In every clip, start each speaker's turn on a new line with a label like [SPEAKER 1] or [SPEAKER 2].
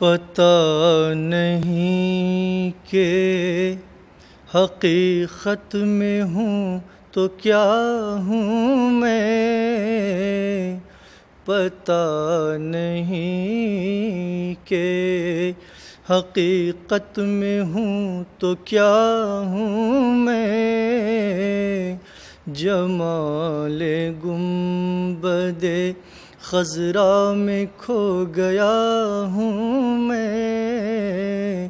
[SPEAKER 1] پتہ نہیں کہ حقیقت میں ہوں تو کیا ہوں میں، پتہ نہیں کہ حقیقت میں ہوں تو کیا ہوں میں، جمال گنبد خضرا میں کھو گیا ہوں میں،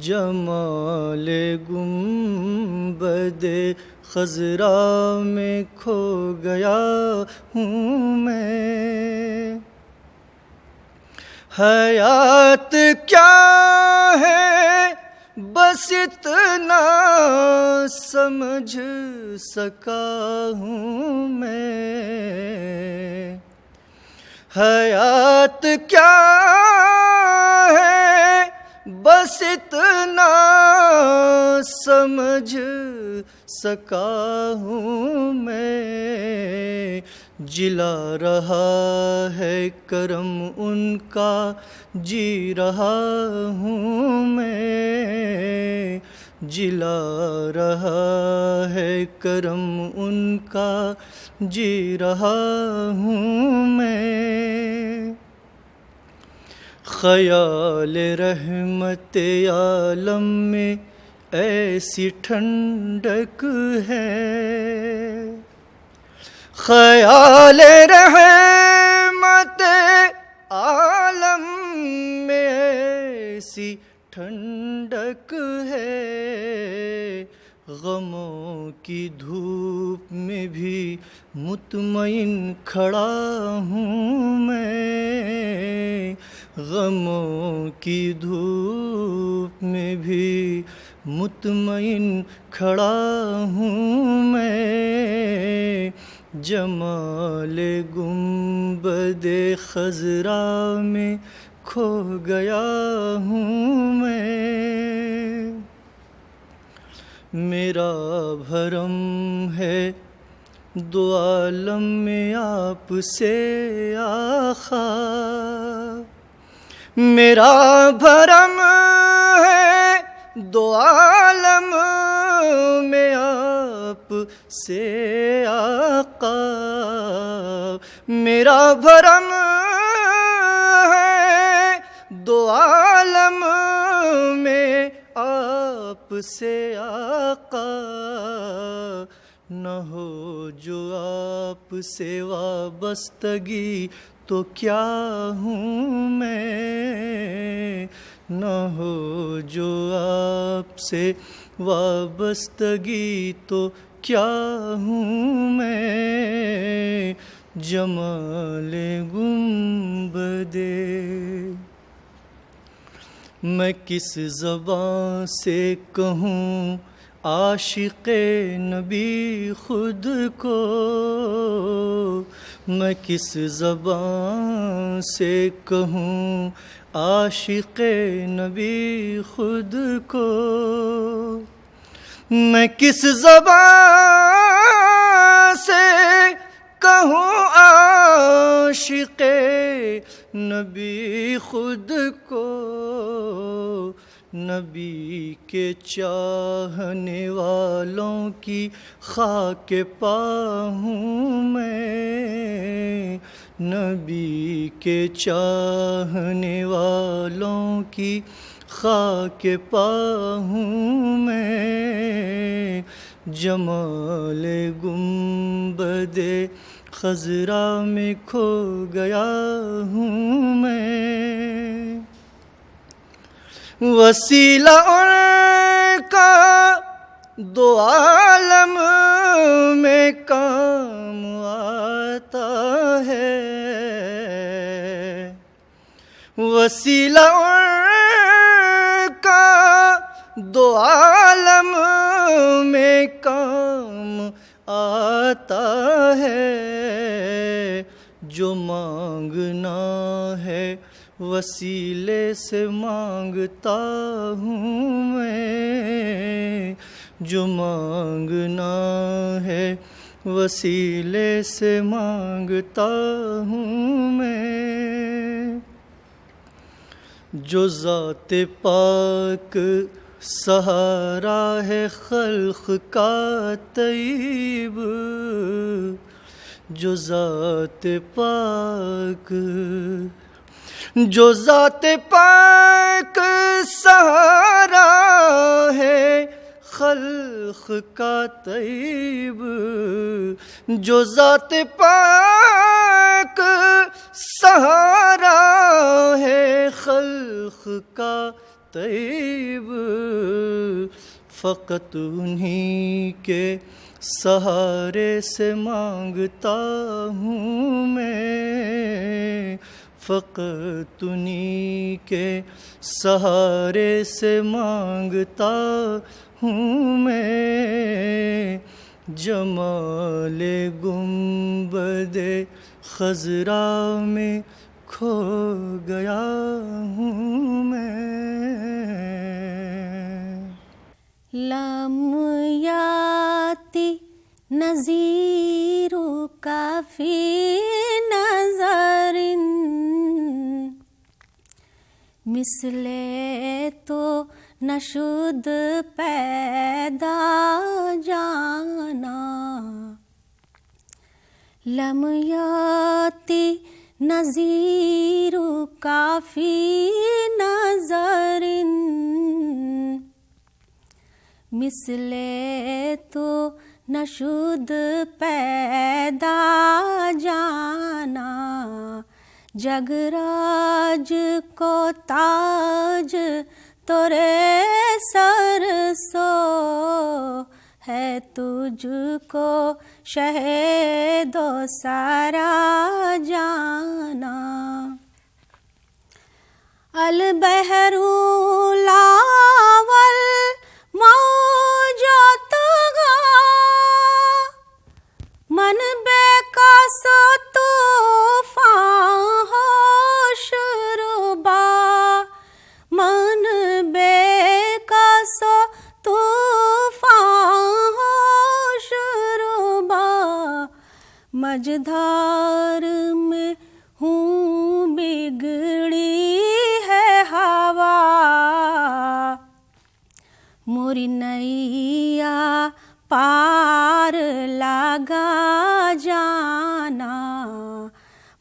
[SPEAKER 1] جمال گنبد خضرا میں کھو گیا ہوں میں۔ حیات کیا ہے بس اتنا سمجھ سکا ہوں میں، حیات کیا ہے بس اتنا سمجھ سکا ہوں میں، جلا رہا ہے کرم ان کا جی رہا ہوں میں، جلا رہا ہے کرم ان کا جی رہا ہوں میں۔ خیال رحمت عالم میں ایسی ٹھنڈک ہے، خیال رحمت عالم میں ایسی ٹھنڈک ہے، غموں کی دھوپ میں بھی مطمئن کھڑا ہوں میں، غموں کی دھوپ میں بھی مطمئن کھڑا ہوں میں، جمال گنبد خضرا میں کھو گیا ہوں میں۔ میرا بھرم ہے دو عالم میں آپ سے آقا، میرا بھرم ہے دو عالم میں آپ سے آقا، میرا بھرم ہے دو عالم میں آپ سے آقا، نہ ہو جو آپ سے وابستگی تو کیا ہوں میں، نہ ہو جو آپ سے وابستگی تو کیا ہوں میں، جمال گنبد۔ میں کس زبان سے کہوں عاشق نبی خود کو، میں کس زبان سے کہوں عاشق نبی خود کو، میں کس زبان سے کہوں عاشق نبی خود کو، نبی کے چاہنے والوں کی خاک پا ہوں میں، نبی کے چاہنے والوں کی خاک پا ہوں میں، جمال گنبد خضرا میں کھو گیا ہوں میں، وسیلہ ان کا دو عالم میں کام آتا ہے، وسیلہ ان کا دو عالم میں کام آتا ہے، جو مانگنا ہے وسیلے سے مانگتا ہوں میں، جو مانگنا ہے وسیلے سے مانگتا ہوں میں، جو ذات پاک سہارا ہے خلق کا طیب، جو ذات پاک، جو ذات پاک سہارا ہے خلق کا طیب، جو ذات پاک سہارا ہے خلق کا طیب، فقط انہی کے سہارے سے مانگتا ہوں میں، فقط انہی کے سہارے سے مانگتا ہوں میں، جمال گنبد خضرا میں کھو گیا ہوں میں۔
[SPEAKER 2] لم یاتی نظیر کا فی نظر، مثل تو نشد پیدا جانا، لم یاتی نظیر کا فی نظر، مثل تو نشد پیدا جانا، جگ راج کو تاج تورے سر سو ہے، تجھ کو شہد و سارا جانا، البحر لاول موجات گا، من بے کس طوفان ہوش ربا، من بے کس طوفان ہوش ربا، مجدھار میں ہوں بگڑی ہے ہوا، موری نیا پار لگا جانا،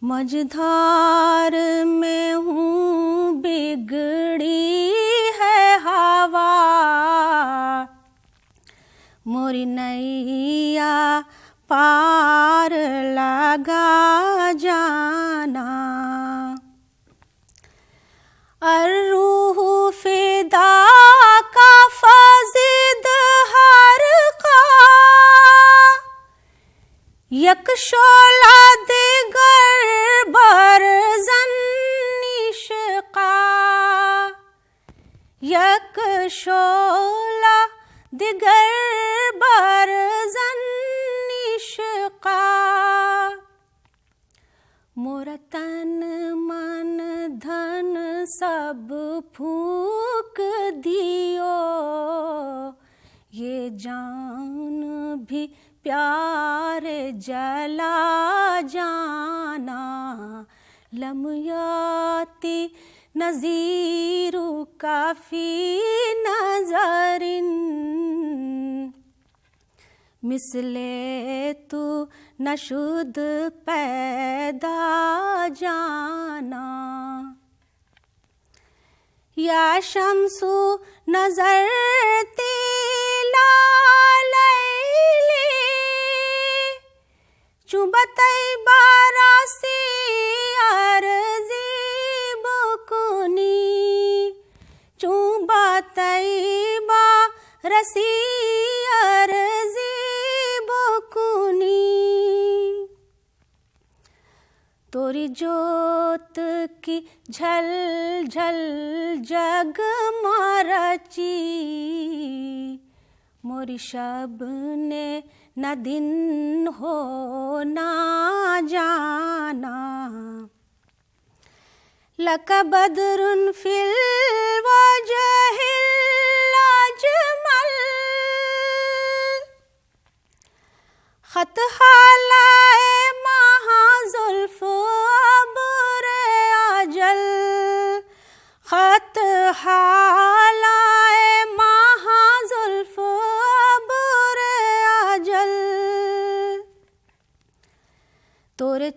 [SPEAKER 2] مجدھار میں ہوں بگڑی ہے ہوا، موری نیا پار لگا جانا، الروح فدا کا فزد ہر کا، یک شعلہ دیگر برزن عشقا، یک شعلہ دیگر برزن عشقا، مورا تن من دھن سب پھونک دیو، یہ جان بھی پیار جلا جانا، لم یاتی نظیر کا فی نظر، مثل تو نشد پیدا جانا، یا شمس نظرتی لیلی، چوبتی باراسی ارزی بکنی، چوبتی بارسی ارزی بکنی، توری جوت کی جھل جھل جگ مارچی، موری شب نے نہ دن ہو نہ جانا، لک بدر فی الوجہ الاجمل، خط حالائے ماہ زلف ابر اجل، خط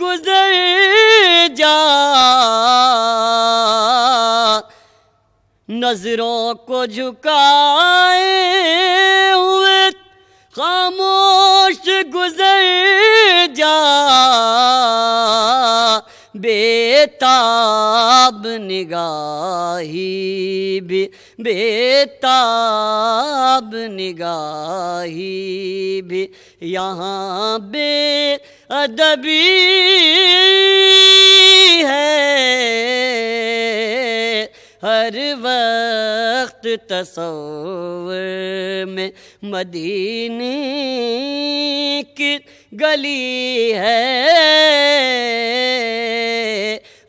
[SPEAKER 3] گزر جا نظروں کو جھکائے ہوئے خاموش گزر جا بے تاب نگاہی بھی بے تاب نگاہی بھی یہاں بے ادبی ہے ہر وقت تصور میں مدینے کی گلی ہے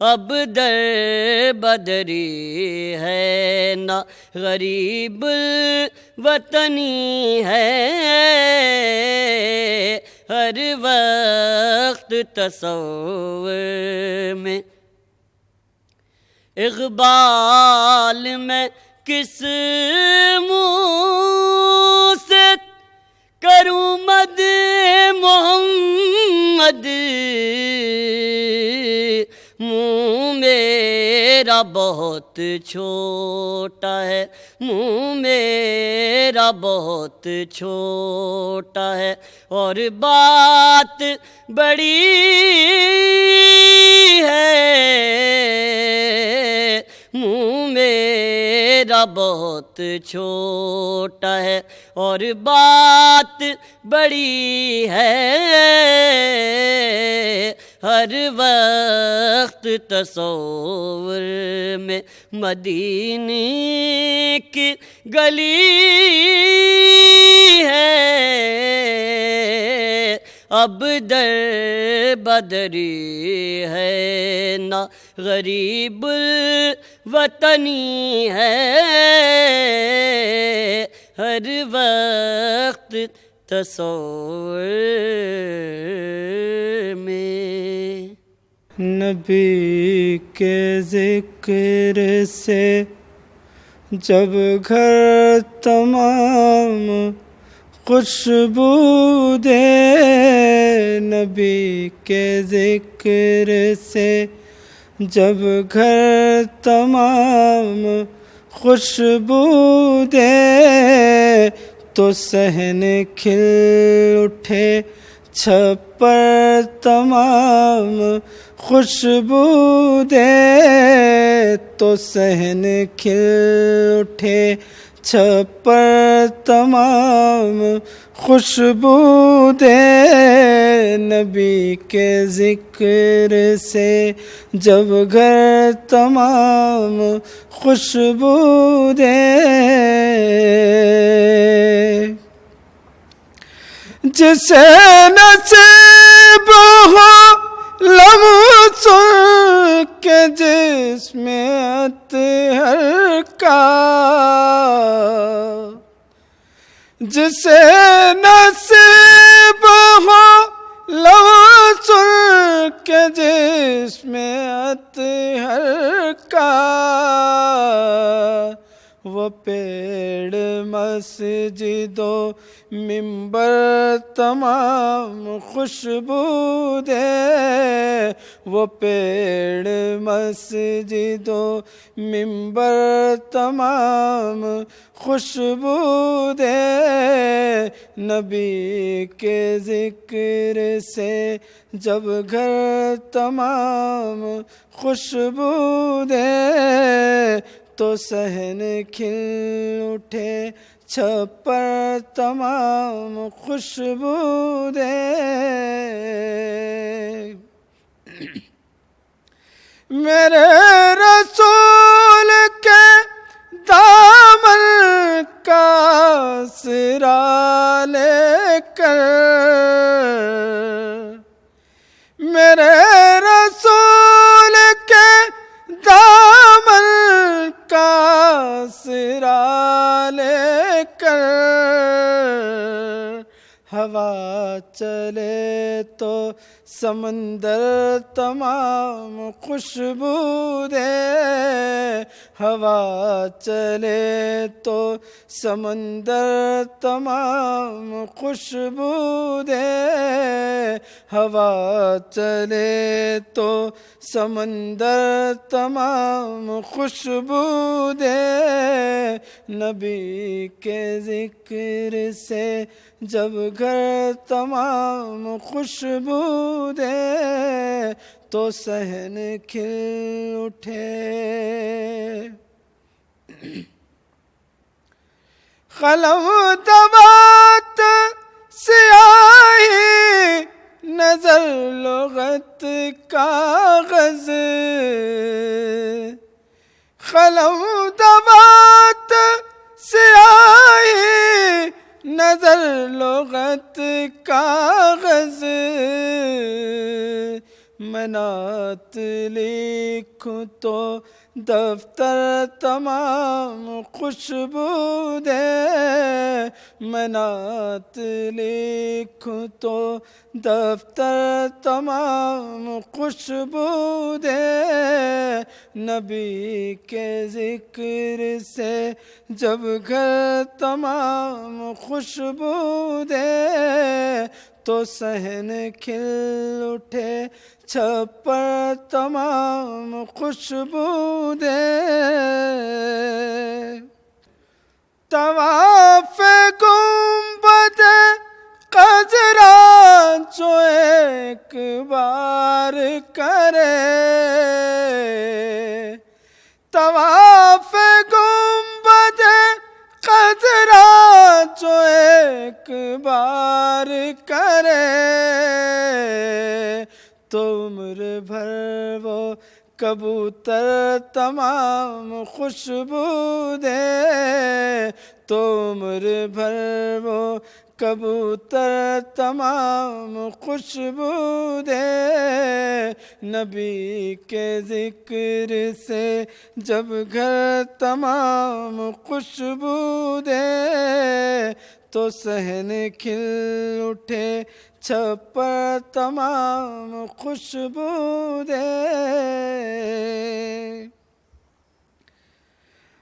[SPEAKER 3] اب در بدری ہے نہ غریب وطنی ہے ہر وقت تصور میں اقبال میں کس منہ سے کروں مد محمد منہ میرا بہت چھوٹا ہے منہ میرا بہت چھوٹا ہے اور بات بڑی ہے منہ میرا بہت چھوٹا ہے اور بات بڑی ہے ہر وقت تصور میں مدینے کی گلی ہے اب در بدری ہے نہ غریب وطنی ہے ہر وقت تصور میں
[SPEAKER 1] نبی کے ذکر سے جب گھر تمام خوشبو دے نبی کے ذکر سے جب گھر تمام خوشبو دے تو صحن کھل اٹھے چھپر تمام خوشبو دے تو صحن کھل اٹھے چھپر تمام خوشبو دے نبی کے ذکر سے جب گھر تمام خوشبو دے جسے نصیب ہو لمس کے جسم اطہر کا جسے نصیب ہو لمس کے جسم اطہر کا وہ پیڑ مسجد و منبر تمام خوشبو دے وہ پیڑ مسجد و منبر تمام خوشبو دے نبی کے ذکر سے جب گھر تمام خوشبو دے تو صحن کھل اٹھے چھپر تمام خوشبو دے میرے رسول کے دامن کا آسرا لے کر میرے رسول کے دامن کا آسرا لے کر ہوا چلے تو سمندر تمام خوشبو دے ہوا چلے تو سمندر تمام خوشبو دے، ہوا چلے تو سمندر تمام خوشبو دے، نبی کے ذکر سے جب گھر تمام خوشبو دے تو صحن کھل اٹھے۔ قلم دوات سیاہی نظر لغت کاغذ، قلم دوات سیاہی نظر لغت کاغذ، میں نعت لکھوں تو دفتر تمام خوشبو دے، میں نعت لکھوں تو دفتر تمام خوشبو دے، نبی کے ذکر سے جب گھر تمام خوشبو دے تو صحن کھل اٹھے، چھپر تمام خوشبو دے۔ طواف گنبد خضرا جو ایک بار کرے، طواف گنبد خضرا جو ایک بار کرے تو عمر بھر وہ کبوتر تمام خوشبو دے، تو عمر بھر وہ کبوتر تمام خوشبو دے، نبی کے ذکر سے جب گھر تمام خوشبو دے تو صحن کھل اٹھے، چھپر تمام خوشبو دے۔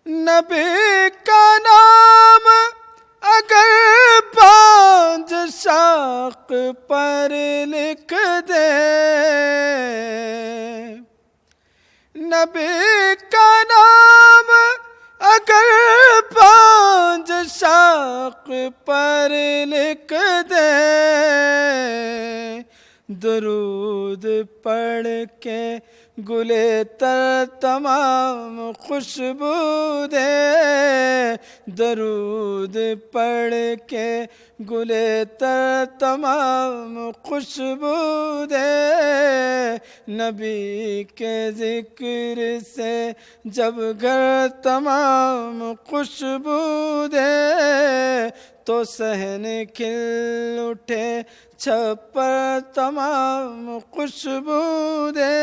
[SPEAKER 1] نبی کا نام اگر پانچ شاخ پر لکھ دے، نبی کا نام اگر پانچ شاخ پر لکھ دے، درود پڑھ کے گلے تر تمام خوشبو دے، درود پڑھ کے گلے تر تمام خوشبو دے، نبی کے ذکر سے جب گھر تمام خوشبو دے تو صحن کھل اٹھے، چھپر تمام خوشبو دے۔